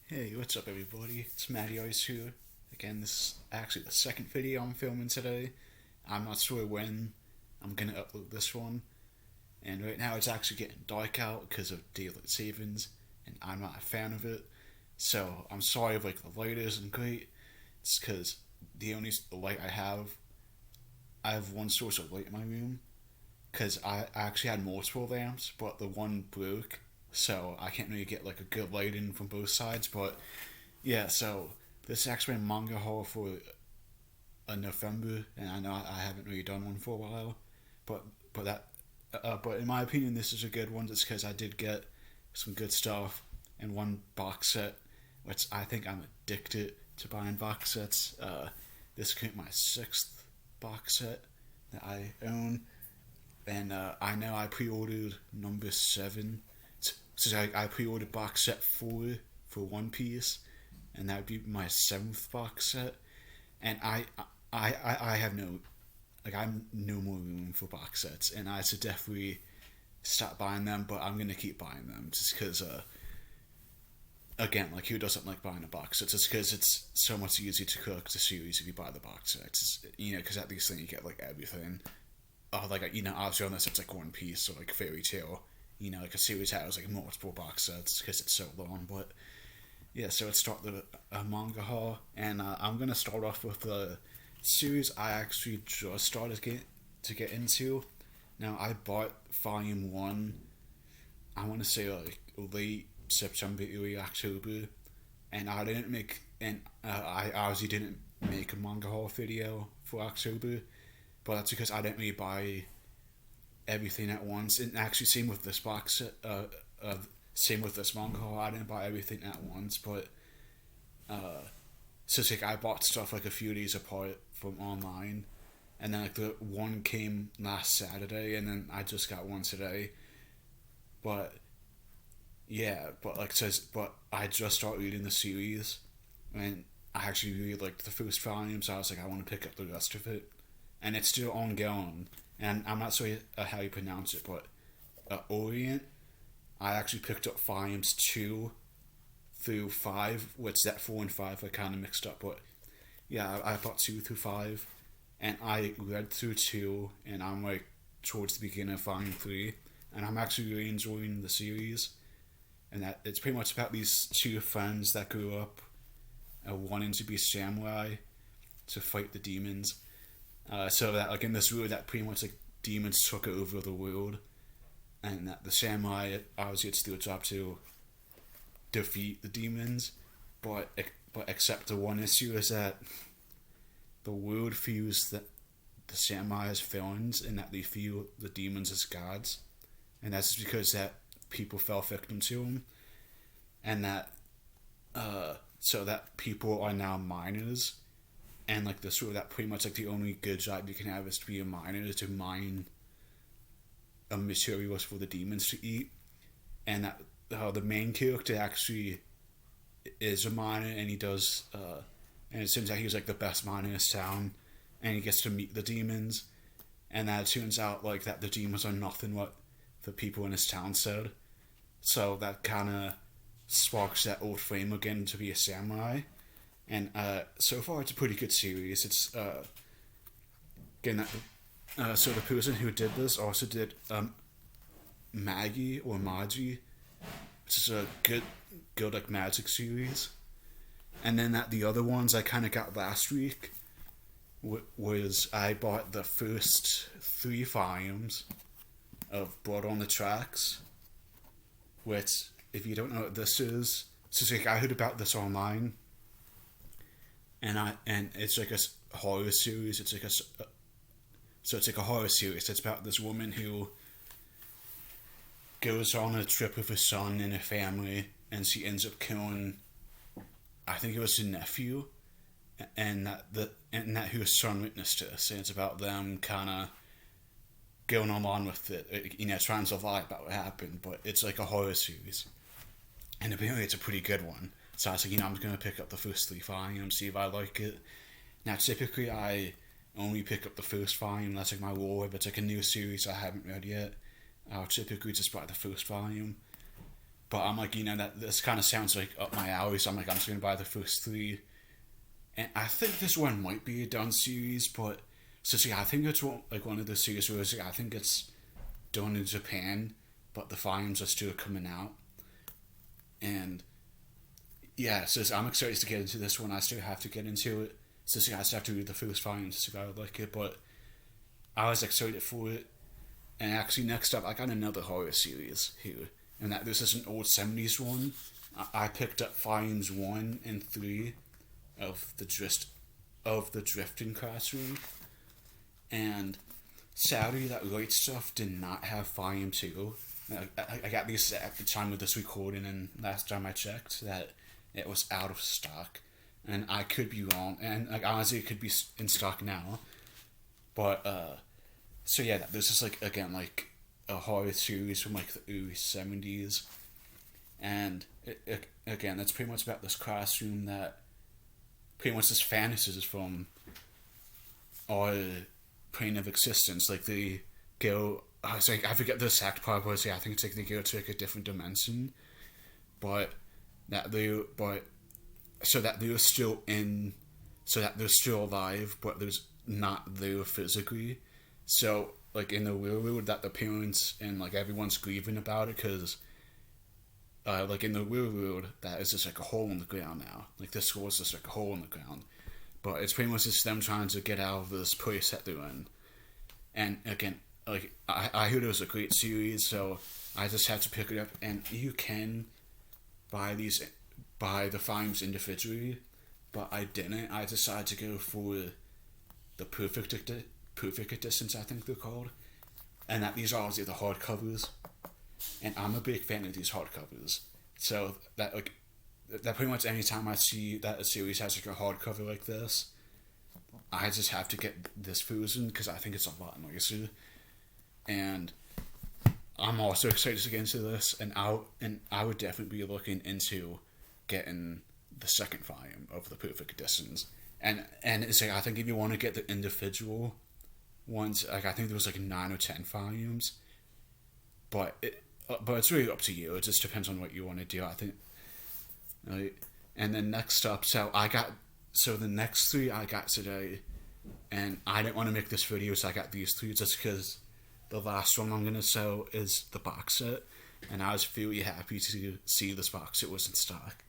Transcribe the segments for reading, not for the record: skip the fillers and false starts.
Hey, what's up, everybody? It's Matty Ice here. Again, this is actually the second video I'm filming today. I'm not sure when I'm gonna upload this one, and right now it's actually getting dark out because of daylight savings, and I'm not a fan of it. So I'm sorry if the light isn't great. It's because the only light I have one source of light in my room. Because I actually had multiple lamps, but the one broke, so I can't really get a good light in from both sides. But yeah, so this is actually a manga haul for November, and I know I haven't really done one for a while, but but that but in my opinion, this is a good one just because I did get some good stuff and one box set, which I think I'm addicted to buying box sets. This could be my sixth box set that I own, and I know I pre-ordered number 7. So I pre-ordered box set 4 for One Piece, and that would be my 7th box set. And I have no, I'm no more room for box sets, and I should definitely stop buying them. But I'm gonna keep buying them just because, again, who doesn't like buying a box set? Just because it's so much easier to cook the series if you buy the box sets. Because at least then you get everything. Obviously unless it's One Piece or Fairy Tail, a series has multiple box sets because it's so long. But yeah, so let's start the manga haul, and I'm gonna start off with the series I actually just started to get into. Now I bought Volume 1, I want to say late September, early October, and I obviously didn't make a manga haul video for October, but that's because I didn't really buy everything at once. And actually, same with this box set. Same with this manga haul. I didn't buy everything at once, but so it's I bought stuff a few days apart from online, and then the one came last Saturday, and then I just got one today. But yeah, but I just started reading the series, and I actually really liked the first volume, so I was I want to pick up the rest of it, and it's still ongoing. And I'm not sure how you pronounce it, but Orient. I actually picked up volumes 2 through 5, which that 4 and 5 are kind of mixed up, but yeah, I bought 2 through 5, and I read through 2, and I'm towards the beginning of volume 3, and I'm actually really enjoying the series. And that it's pretty much about these two friends that grew up wanting to be samurai to fight the demons. So that in this world that pretty much demons took over the world, and that the samurai obviously it's their job to defeat the demons, but except the one issue is that the world feels that the samurai as villains and that they feel the demons as gods, and that's just because that people fell victim to them, and that so that people are now miners, and this sort of that pretty much the only good job you can have is to be a miner, to mine a materials for the demons to eat, and that the main character actually is a miner, and he does and it seems like he's the best miner in his town, and he gets to meet the demons, and that it turns out that the demons are nothing what the people in his town said, so that kind of sparks that old flame again to be a samurai. And so far it's a pretty good series. It's again that so the person who did this also did Maggie or Maji, which is a good magic series. And then that the other ones I kind of got last week was I bought the first 3 volumes of Blood on the Tracks, which if you don't know what this is, it's I heard about this online, and it's a horror series. It's it's a horror series. It's about this woman who goes on a trip with her son and her family, and she ends up killing, I think it was her nephew, and that her son witnessed this, and it's about them kind of going along with it, trying to lie about what happened, but it's a horror series, and apparently it's a pretty good one. So I was I'm just gonna pick up the first 3 volumes, see if I like it. Now typically I only pick up the first volume. That's my rule. If it's a new series I haven't read yet, I'll typically just buy the first volume. But I'm like, that this kind of sounds like up my alley, so I'm like, I'm just gonna buy the first three. And I think this one might be a done series, but so see, I think it's one of the series where I think it's done in Japan, but the volumes are still coming out. And yeah, so I'm excited to get into this one. I still have to get into it. So see, I still have to read the first volume to see if I would like it, but I was excited for it. And actually, next up, I got another horror series here, and that this is an old '70s one. I picked up volumes 1 and 3 of the Drifting Classroom, and sadly, that Right Stuff did not have volume 2. I got these at the time of this recording, and last time I checked, that it was out of stock, and I could be wrong, and like honestly, it could be in stock now, but so yeah, this is like again like a horror series from like the early '70s, and again, that's pretty much about this classroom that pretty much this fantasies from our plane of existence. Like they go, I forget the exact part, but I think it's like they go to like a different dimension, but so that they're still alive, but there's not there physically. So like in the real world, that the parents and like everyone's grieving about it, because like in the real world, that is just like a hole in the ground now. Like this school is just like a hole in the ground, but it's pretty much just them trying to get out of this place that they're in. And again, like I heard it was a great series, so I just had to pick it up. And you can buy the volumes individually, but I didn't. I decided to go for the perfect editions, I think they're called, and that these are obviously the hardcovers, and I'm a big fan of these hardcovers. So that pretty much any time I see that a series has like a hardcover like this, I just have to get this version because I think it's a lot nicer. And I'm also excited to get into this, and I would definitely be looking into getting the second volume of the perfect editions. And it's like, I think if you want to get the individual ones, like I think there was like 9 or 10 volumes, but it's really up to you. It just depends on what you want to do, I think. Right? And then next up, so the next 3 I got today, and I didn't want to make this video, so I got these 3 just because the last one I'm gonna sell is the box set, and I was really happy to see this box set was in stock.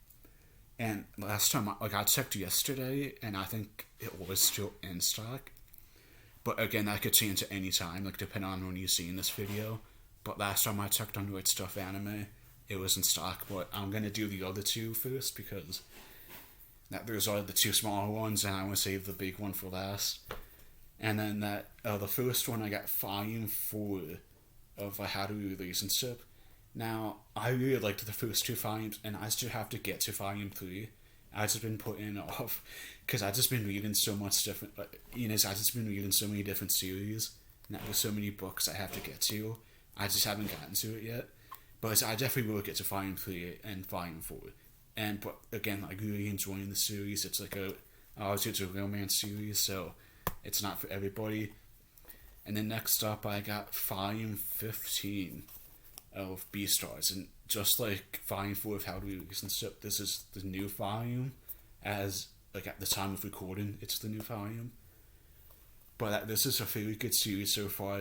And last time, I checked yesterday, and I think it was still in stock. But again, that could change at any time, like depending on when you're seeing this video. But last time I checked on Right Stuff Anime, it was in stock. But I'm gonna do the other 2 first because those are the 2 smaller ones, and I want to save the big one for last. And then the first one I got volume 4 of a How to Relationship. Now, I really liked the first 2 volumes, and I still have to get to volume 3. I've just been putting it off, because I've just been reading so much different, I've just been reading so many different series, and there's so many books I have to get to. I just haven't gotten to it yet. But I definitely will get to volume 3 and volume 4. But again, like, really enjoying the series. It's like obviously it's a romance series, so it's not for everybody. And then next up, I got volume 15 of Beastars, and just like volume 4 of How to Relationship, this is the new volume, as like at the time of recording, it's the new volume. But this is a very good series so far.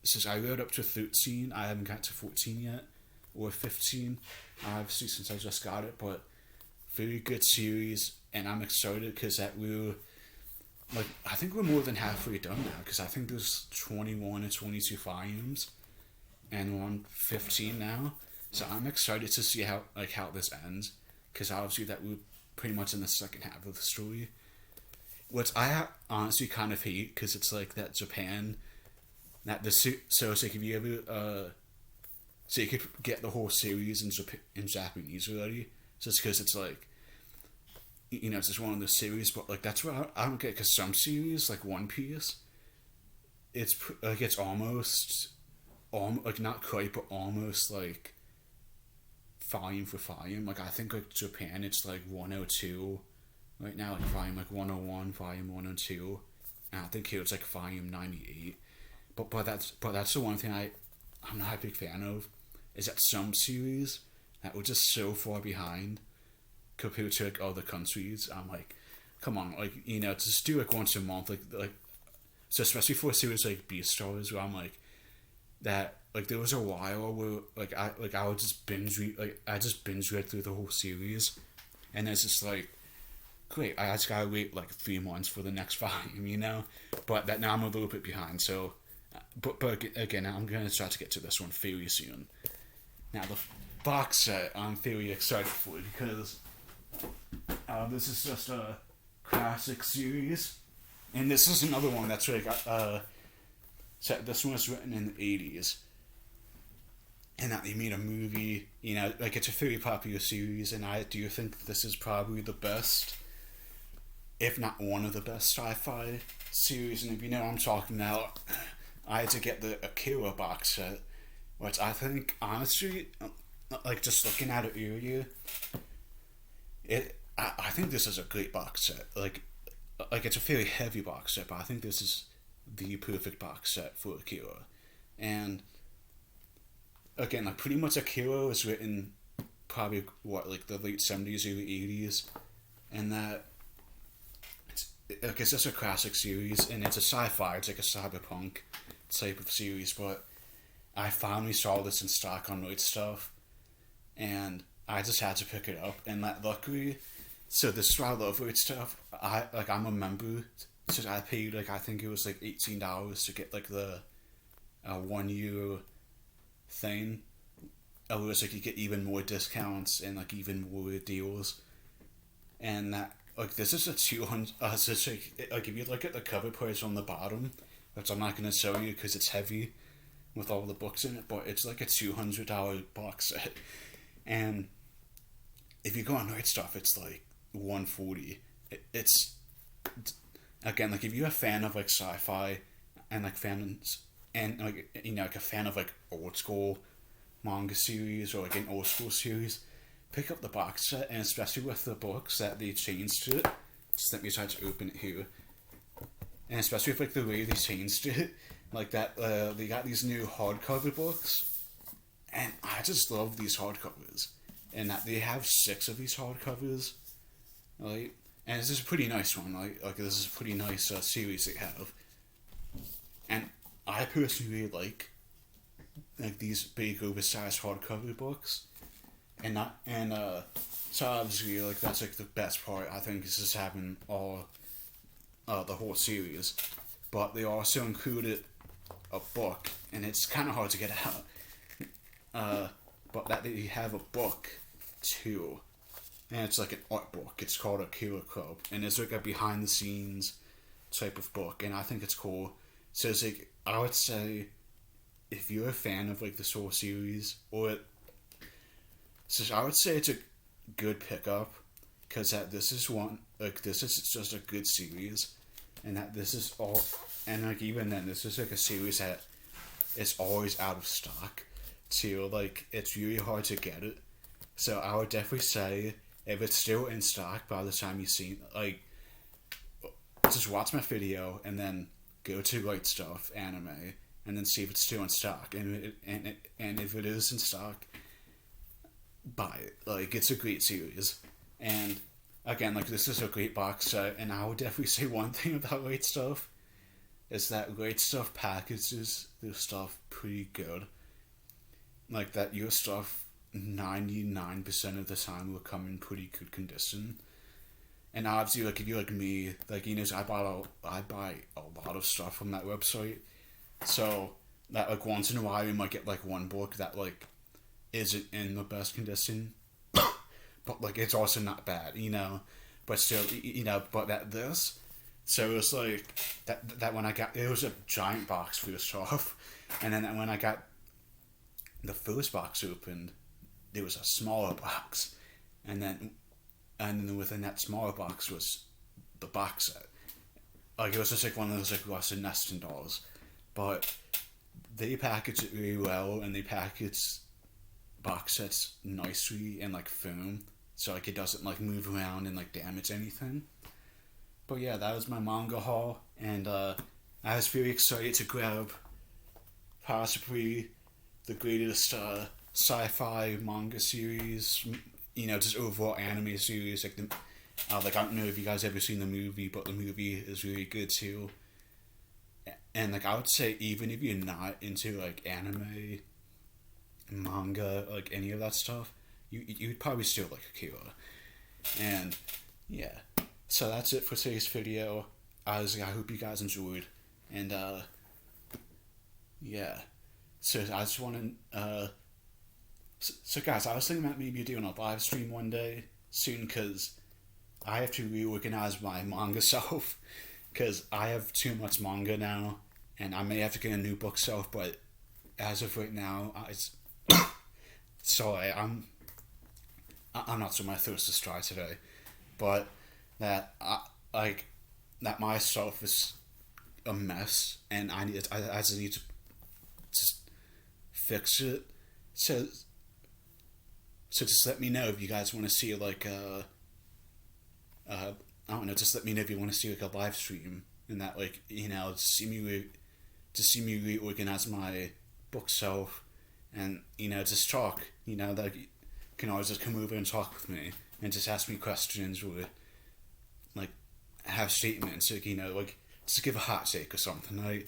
Since I read up to 13, I haven't got to 14 yet, or 15, obviously since I just got it, but very good series, and I'm excited because I think we're more than halfway done now, because I think there's 21 or 22 volumes, and we're on 15 now, so I'm excited to see how this ends, because obviously that we're pretty much in the second half of the story, which I honestly kind of hate, because it's like that Japan, so it's like if you ever, so you could get the whole series in Japanese already, just because it's like, it's just one of those series, but like that's what I don't get, because some series, like One Piece, it's like it's almost like not quite, but almost like volume for volume. Like I think like Japan, it's like 102 right now, like volume like 101, volume 102, and I think here it's like volume 98. But that's the one thing I'm not a big fan of, is that some series that were just so far behind compared to like other countries. I'm like, come on, like, you know, just do like once a month, like so especially for a series like Beastars, where I'm that like there was a while where I would just binge read through the whole series, and it's just like, great, I just gotta wait like 3 months for the next volume, you know. But that now I'm a little bit behind, so but again, I'm gonna try to get to this one fairly soon. Now the box set I'm fairly excited for because this is just a classic series, and this is another one that's like set. This one was written in the '80s, and that they made a movie. You know, like it's a fairly popular series, and I do think this is probably the best, if not one of the best sci-fi series. And if you know what I'm talking about, I had to get the Akira box set, which I think, honestly, like just looking at it earlier, I think this is a great box set. Like it's a fairly heavy box set, but I think this is the perfect box set for Akira. And again, like pretty much Akira was written probably like the late '70s, early '80s, and that it's just a classic series, and it's a sci-fi. It's like a cyberpunk type of series, but I finally saw this in stock on Right Stuff, and I just had to pick it up. And that luckily, so this is why I love Right Stuff. I'm a member, so I paid like I think it was like $18 to get like the 1 year thing. It was like you get even more discounts and like even more deals, and that like this is a 200. So it's like if you look at the cover price on the bottom, which I'm not gonna show you because it's heavy with all the books in it, but it's like a $200 box set, and if you go on Right Stuff, it's like $140. It's again like if you're a fan of like sci-fi and like fans and like you know like a fan of like old school manga series or like an old school series, pick up the box set, and especially with the books that they changed to it. Just let me try to open it here, and especially with like the way they changed it, like that they got these new hardcover books, and I just love these hardcovers, and that they have 6 of these hardcovers, right? And this is a pretty nice one, like this is a pretty nice series they have, and I personally really like these big oversized hardcover books, so obviously like that's like the best part. I think is just having all the whole series, but they also included a book, and it's kind of hard to get out. But that they have a book too, and it's like an art book. It's called Akira Club, and it's like a behind the scenes type of book, and I think it's cool. So it's like I would say, if you're a fan of like the Soul series, so I would say it's a good pickup, because that this is just a good series, and that this is all, and like even then this is like a series that is always out of stock too. Like it's really hard to get it, so I would definitely say if it's still in stock by the time you've seen, like, just watch my video and then go to Right Stuff Anime and then see if it's still in stock, and if it is in stock, buy it. Like it's a great series, and again, like this is a great box set. And I would definitely say one thing about Right Stuff is that Right Stuff packages their stuff pretty good. Like that, your stuff 99% of the time will come in pretty good condition. And obviously, like if you're like me, like you know, I buy a lot of stuff from that website. So that like once in a while you might get like one book that like isn't in the best condition, but like it's also not bad, you know. But still, you know, but this, so it was like that when I got, it was a giant box first off, and then when I got the first box opened, there was a smaller box, and then within that smaller box was the box set. Like it was just like one of those like Russian nesting dolls, but they package it really well, and they package box sets nicely in like foam, so like it doesn't like move around and like damage anything. But yeah, that was my manga haul, and I was very excited to grab possibly the greatest sci-fi manga series, you know, just overall anime series. Like I don't know if you guys ever seen the movie, but the movie is really good too. And like I would say, even if you're not into like anime, manga, like any of that stuff, you'd probably still like Akira. And yeah, so that's it for today's video. I hope you guys enjoyed, and yeah. So I just want to so guys, I was thinking about maybe doing a live stream one day soon because I have to reorganize my manga shelf because I have too much manga now, and I may have to get a new book shelf. But as of right now, sorry, I'm not sure my throat's just dry today, but that like that my shelf is a mess, and I just need to just fix it. So just let me know if you guys want to see like I don't know. Just let me know if you want to see like a live stream and that, like, you know, to see me reorganize my bookshelf, and you know, just talk. You know, that you can always just come over and talk with me and just ask me questions or like have statements, like, you know, like just give a hot take or something, right?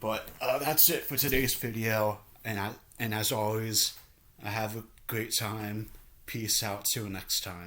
But that's it for today's video, and as always, I have a great time. Peace out. Till next time.